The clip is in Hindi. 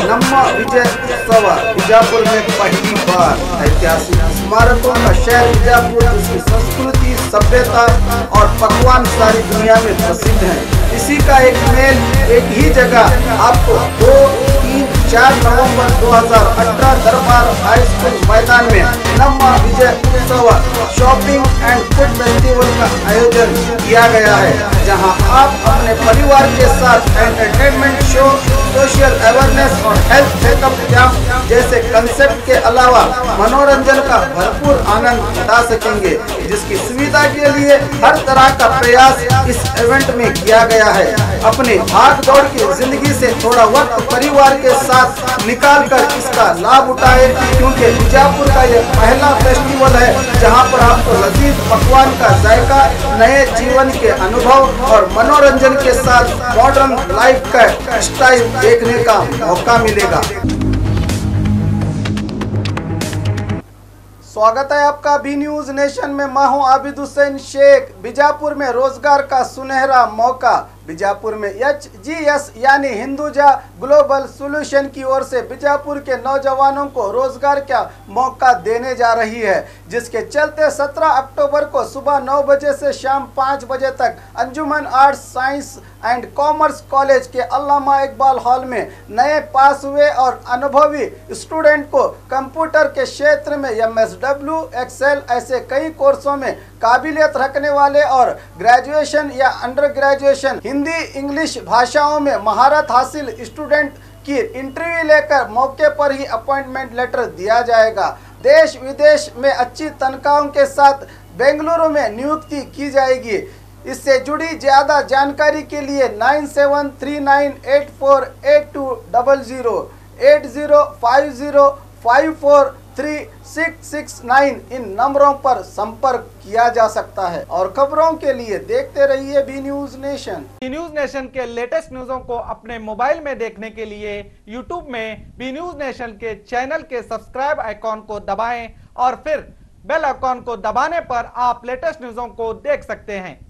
नम्मा विजय उत्सव बीजापुर में पहली बार। ऐतिहासिक स्मारकों का शहर बीजापुर, जिसकी संस्कृति, सभ्यता और पकवान सारी दुनिया में प्रसिद्ध है। इसी का एक मेल एक ही जगह आपको 2, 3, 4 नवंबर 2018 दरबार हाई स्कूल मैदान में नम्मा विजय उत्सव शॉपिंग एंड फूड फेस्टिवल का आयोजन किया गया है, जहां आप अपने परिवार के साथ एंटरटेनमेंट शो, सोशल अवेयरनेस और हेल्थ चेकअप कैंप जैसे कंसेप्ट के अलावा मनोरंजन का भरपूर आनंद उठा सकेंगे, जिसकी सुविधा के लिए हर तरह का प्रयास इस इवेंट में किया गया है। अपने भाग दौड़ की जिंदगी से थोड़ा वक्त परिवार के साथ निकाल कर इसका लाभ उठाए, क्योंकि बीजापुर का यह पहला फेस्टिवल है जहां पर आपको लजीज पकवान का जायका, नए जीवन के अनुभव और मनोरंजन के साथ मॉडर्न लाइफ का स्टाइल देखने का मौका मिलेगा। स्वागत है आपका बी न्यूज नेशन में। मैं हूं आबिद हुसैन शेख। बीजापुर में रोजगार का सुनहरा मौका। बीजापुर में HGS यानी हिंदुजा ग्लोबल सॉल्यूशन की ओर से बीजापुर के नौजवानों को रोजगार का मौका देने जा रही है, जिसके चलते 17 अक्टूबर को सुबह 9 बजे से शाम 5 बजे तक Anjuman arts science and commerce college के अल्लामा इकबाल हॉल में नए पास हुए और अनुभवी स्टूडेंट को कंप्यूटर के क्षेत्र में MSW, एक्सेल ऐसे कई कोर्सों में काबिलियत रखने वाले और ग्रेजुएशन या अंडर ग्रेजुएशन हिंदी इंग्लिश भाषाओं में महारत हासिल स्टूडेंट की इंटरव्यू लेकर मौके पर ही अपॉइंटमेंट लेटर दिया जाएगा। देश विदेश में अच्छी तनख्वाहों के साथ बेंगलुरु में नियुक्ति की जाएगी। इससे जुड़ी ज्यादा जानकारी के लिए 9739848200 8050543669 इन नंबरों पर संपर्क किया जा सकता है। और खबरों के लिए देखते रहिए B news nation. B news nation के लेटेस्ट न्यूज़ों को अपने मोबाइल में देखने के लिए यूट्यूब में बी न्यूज नेशन के चैनल के सब्सक्राइब आइकॉन को दबाएं और फिर बेल आइकॉन को दबाने पर आप लेटेस्ट न्यूज़ों को देख सकते हैं।